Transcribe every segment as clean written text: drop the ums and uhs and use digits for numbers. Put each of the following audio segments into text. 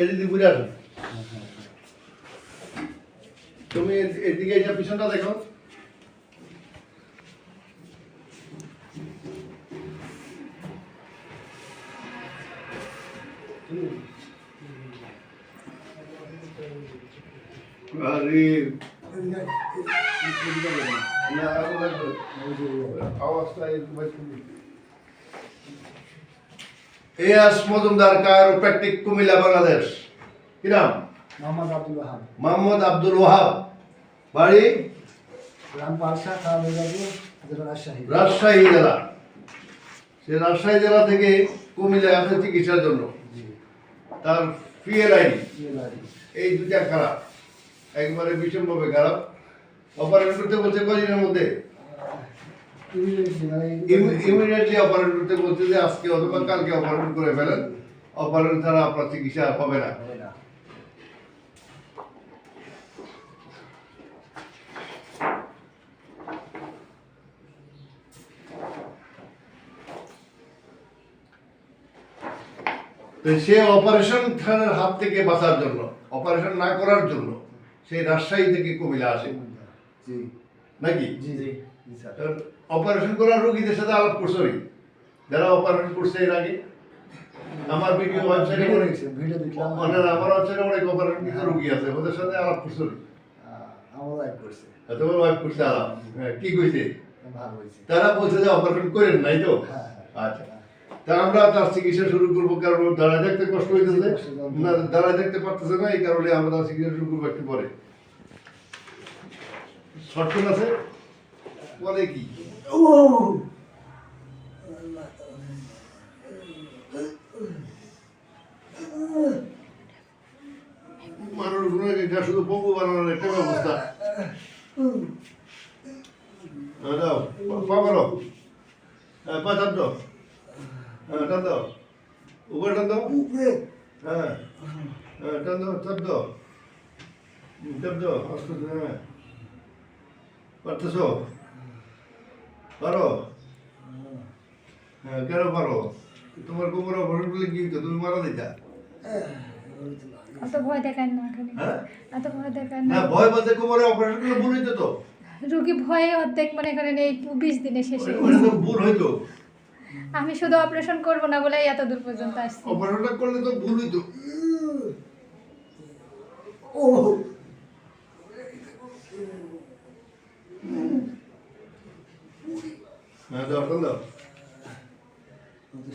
এদিকে ঘুরে আসো। তুমি এদিকে এটা পিছনটা দেখো। আরে এয়াস মজুমদার কায়োপ্র্যাকটিক কুমিল্লা বাংলাদেশ। কি নাম? মোহাম্মদ আব্দুল ওয়াহাব। মোহাম্মদ আব্দুল ওয়াহাব, বাড়ি গ্রাম পালসা, কালুগাজী, জেলা রাজশাহী। রাজশাহী জেলা। সে রাজশাহী জেলা থেকে কুমিল্লা আসে চিকিৎসার জন্য। তার পিএলআইডি এই দুটা খারাপ, একবারে ভীষণভাবে খারাপ। অপারেশন করতে বলছে কদিনের মধ্যে, ইমিডিয়েটলি অপারেশন করতে বলছে যে আজকে অথবা কালকে অপারেশন করে ফেলেন, অপারেশন ছাড়া আপনার চিকিৎসা হবে না। সে অপারেশন খানের হাত থেকে বাঁচার জন্য, অপারেশন না করার জন্য সে রাজশাহী থেকে কুমিল্লা আসে নাকি? অপারেশন করার রোগীদের সাথে আলাপ করছো, যারা অপারেশন করছে এর আগে। আমার ভিডিও ওয়েবসাইটে মানে আমার ওয়েবসাইটে অনেক অপারেশন কিছু রোগী আছে, ওদের সাথে আলাপ করছো? তোমার ওয়াইফ করছে আলাপ, কি কইছে? তারা বলছে যে অপারেশন করেন নাই তো। আচ্ছা, তা আমরা তার চিকিৎসা শুরু করবো, কারণ দাঁড়ায় দেখতে কষ্ট হইতেছে না, দাঁড়ায় দেখতে পারতেছে না, এই কারণে আমরা তার চিকিৎসা শুরু করবো একটু পরে। শর্টকাট আছে বলে কি মানুষ শুধু পঙ্গু বানানোর একটা ব্যবস্থা। দাও পা মারো, পা টান দাও, টান দাও, উপরে টান দাও, হ্যাঁ টান দাও, চাপ দাও, চাপ দাও, আস্তে আস্তে। হ্যাঁ, পারতেছ? পারো? হ্যাঁ, কেন পারো? তোমার কোমরে অপারেশন করলে কি হতো? তুমি মারা দিতা। অত ভয় দেখান না, হ্যাঁ, এত ভয় দেখান না। না ভয় বলতে কোমরে অপারেশন করলে ভুল হইতো তো। রোগী ভয়ে অর্ধেক মনে করেন এই 20 দিনে শেষ হয়ে ওটা গেছে। তো ভুল হইতো। আমি শুধু অপারেশন করব না বলেই এত দূর পর্যন্ত আসছি। অপারেশনটা করলে তো ভুল হইতো। হ্যাঁ, দাও, টান দাও।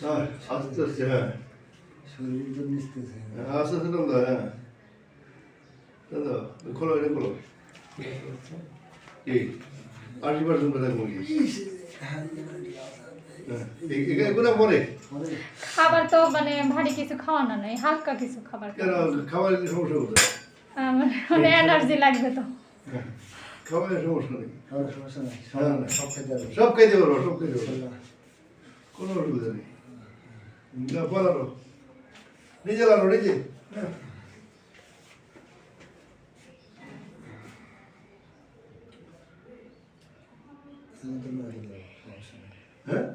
হ্যাঁ, আস্তে আস্তে, হ্যাঁ শরীর তো নিস্তেছে। আস্তে আস্তে টান দাও, হ্যাঁ টান দাও, খোলো, এটা খোলো। এই 80% ব্যথা কমে গেছে। এগুলো পরে খাবার তো মানে ভারী কিছু খাওয়ানো নাই, হালকা কিছু খাবার কেন খাবারের কি সমস্যা হতো? আমার মানে এনার্জি লাগবে তো। খাবারের সমস্যা নেই, সমস্যা নেই, হ্যাঁ, না। সব খেতে হবে। সব খাইতে পারবো, সব খাইতে পারবো, কোনো অসুবিধা নেই। বলারো নিজে লানো, নিজে। হ্যাঁ, হ্যাঁ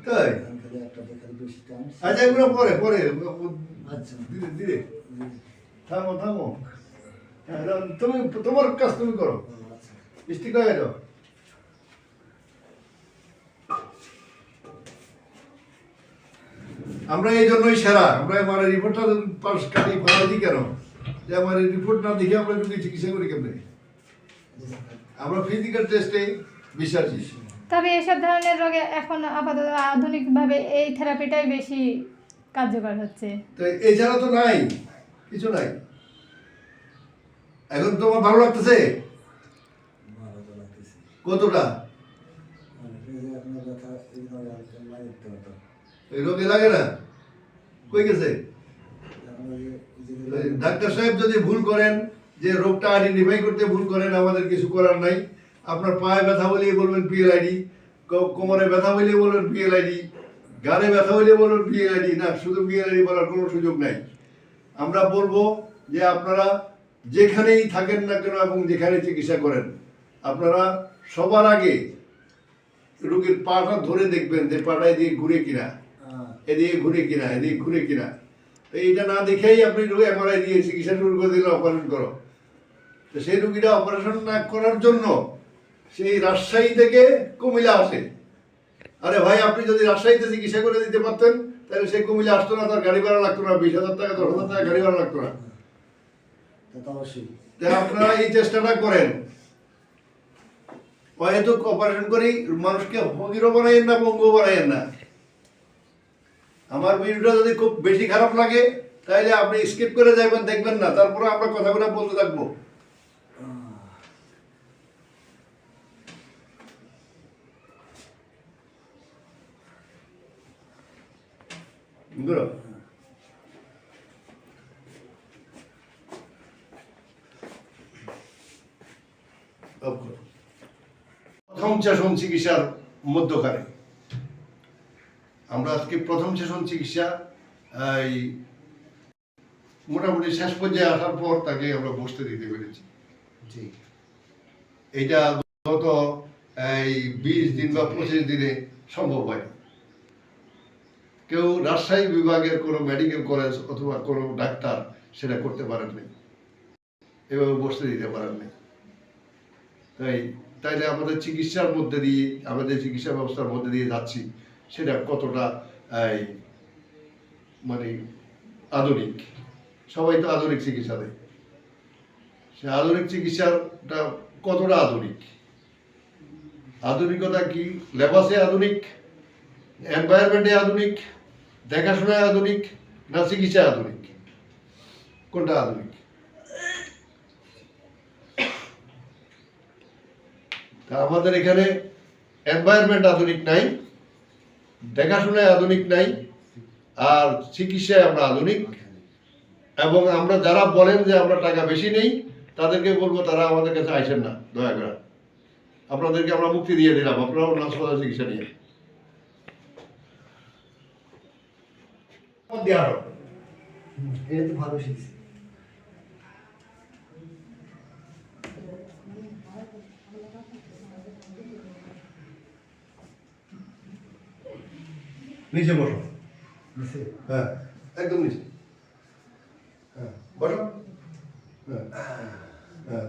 তাই? আচ্ছা, এগুলো পরে পরে ধীরে ধীরে। থামো থামো, হ্যাঁ, তুমি তোমার কাজ তুমি করো, স্টিক হয়ে যাও। আমরা এই জন্যই সেরা, আমরা আমার রিপোর্টটা পাশ কাটি ফেলা দিই কেন, যে আমার রিপোর্ট না দেখে আমরা রোগী চিকিৎসা করি কেমনে? আমরা ফিজিক্যাল টেস্টে বিশ্বাসী। তবে এসব ধরনের রোগে এখন আপাতত আধুনিকভাবে এই থেরাপিটাই বেশি কার্যকর হচ্ছে। তো এছাড়া তো নাই, কিছু নাই। এখন তোমার ভালো লাগতেছে কতটা? এই রোগে লাগে না, কই গেছে? ডাক্তার সাহেব যদি ভুল করেন, যে রোগটা আইডেন্টিফাই করতে ভুল করেন, আমাদের কিছু করার নাই। আপনার পায়ে ব্যথা বলিয়ে বলবেন পিএলআইডি, কোমরে ব্যথা বলিয়ে বলবেন পিএলআইডি, গানে ব্যথা বলিয়ে বলবেন পিএলআইডি। না, শুধু পিএলআইডি বলার কোনো সুযোগ নাই। আমরা বলবো যে আপনারা যেখানেই থাকেন না কেন এবং যেখানে চিকিৎসা করেন, আপনারা সবার আগে রোগীর পাটা ধরে দেখবেন যে পাটা এদিকে ঘুরে কিনা, এদিকে ঘুরে কিনা, এদিকে ঘুরে কিনা। তো এইটা না দেখেই আপনি এমআরআই দিয়ে চিকিৎসা শুরু করে দিলে অপারেশন করো। তো সেই রুগীটা অপারেশন না করার জন্য সেই রাজশাহী থেকে কুমিল্লা আসে। আরে ভাই, আপনি যদি রাজশাহীতে চিকিৎসা করে দিতে পারতেন তাহলে সে কুমিল্লা আসতো না, তার গাড়ি ভাড়া লাগতো না, 20,000 টাকা 10,000 টাকা গাড়ি ভাড়া লাগতো না। তা তো অবশ্যই। তো আপনারা এই চেষ্টাটা করেন, হয়তো অপারেশন করি মানুষকে ফকিরও বানাইয়েন না, পঙ্গু বানাইয়েন না। আমার ভিডিওটা যদি খুব বেশি খারাপ লাগে তাহলে আপনি স্কিপ করে যাবেন, দেখবেন না, তারপরে আমরা কথাগুলো বলতে থাকবো। বুঝলো? প্রথম সেশন চিকিৎসার মধ্যখানে আমরা আজকে প্রথম সেশন চিকিৎসা এই মোটামুটি শেষ পর্যায়ে আসার পর তাকে আমরা বসতে দিতে পেরেছি। জি। এইটা গত এই 20 দিন বা 25 দিনে সম্ভব হয়। কেউ রাজশাহী বিভাগের কোনো মেডিকেল কলেজ অথবা কোনো ডাক্তার সেটা করতে পারেন নাই, এভাবে বসতে দিতে পারেন নাই। তাইলে আমাদের চিকিৎসার মধ্যে দিয়ে, আমাদের চিকিৎসা ব্যবস্থার মধ্যে দিয়ে যাচ্ছি সেটা কতটা মানে আধুনিক। সবাই তো আধুনিক চিকিৎসা দেয়, সে আধুনিক চিকিৎসাটা কতটা আধুনিক, আধুনিকতা কি? লেবাসে আধুনিক, এনভায়রনমেন্টে আধুনিক, দেখাশোনায় আধুনিক, না চিকিৎসায় আধুনিক? কোনটা আধুনিক? তা আমাদের এখানে এনভায়রনমেন্ট আধুনিক নাই, দেখাশোনায় আধুনিক নাই, আর চিকিৎসায় আমরা আধুনিক। এবং আমরা যারা বলেন যে আমরা টাকা বেশি নেই তাদেরকে বলবো তারা আমাদের কাছে আইসেন না, দয়া করে। আপনাদেরকে আমরা মুক্তি দিয়ে দিলাম, আপনারাও হাসপাতাল চিকিৎসা নিয়ে এটা তো ভালো শিখছি। নিচে বসো। নিচে? হ্যাঁ, একদম নিচে। হ্যাঁ, বসো। হ্যাঁ, হ্যাঁ,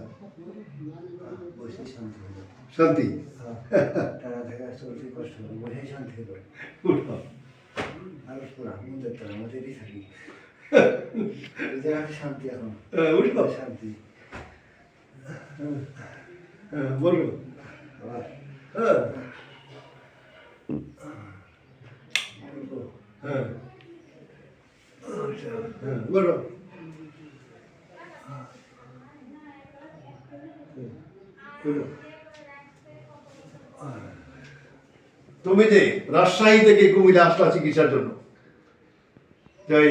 বসে শান্তি হলো। শান্তি। টানা থেকে চলতে কষ্ট হলো, বসে শান্তি হলো। উঠো। আর পুরা মন্দির তো আমাদেরই থাকি। এই জায়গাটা শান্তি এখন। উঠো। শান্তি। হ্যাঁ, বলো। আবার হ্যাঁ, বলবো। হ্যাঁ, হ্যাঁ, বলো। বলো। তুমি যে রাজশাহী থেকে কুমিল্লা আসলা চিকিৎসার জন্য, তাই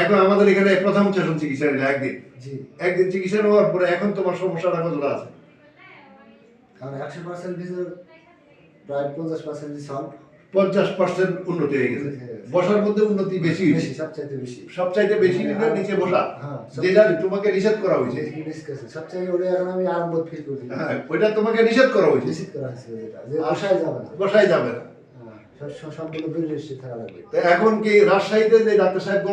এখন আমাদের এখানে প্রথম সেশন চিকিৎসা নিলে একদিন জি। একদিন চিকিৎসা নেওয়ার পরে এখন তোমার সমস্যাটা কতটা আছে? কারণ 100% ভিতর প্রায় 50% সলভ। 50% উন্নতি হয়ে গেছে। বসার মধ্যে উন্নতি বেশি হয়েছে, বেশি, সবচাইতে বেশি। সবচাইতে বেশি নিচে বসা, হ্যাঁ, যেটা তোমাকে নিষেধ করা হয়েছে। সবচাইতে ওটা এখন আমি আরাম ফিল করি। হ্যাঁ, ওইটা তোমাকে নিষেধ করা হয়েছে, নিশ্চিত করা হয়েছে যেটা, যে বসাই যাবে না। বসাই যাবে না। সম্পূর্ণ বেরিয়ে থাকা লাগবে। তো এখন কি রাজশাহীতে যে ডাক্তার সাহেব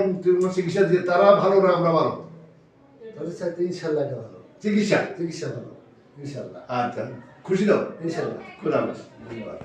চিকিৎসা দিয়ে তারা ভালো না আমরা ভালো? তাদের চাইতে ইনশাল্লাহ এটা ভালো চিকিৎসা। চিকিৎসা ভালো ইনশাল্লাহ। আচ্ছা, খুশি দাও। ইনশাল্লাহ। খুদা হাফেজ। ধন্যবাদ।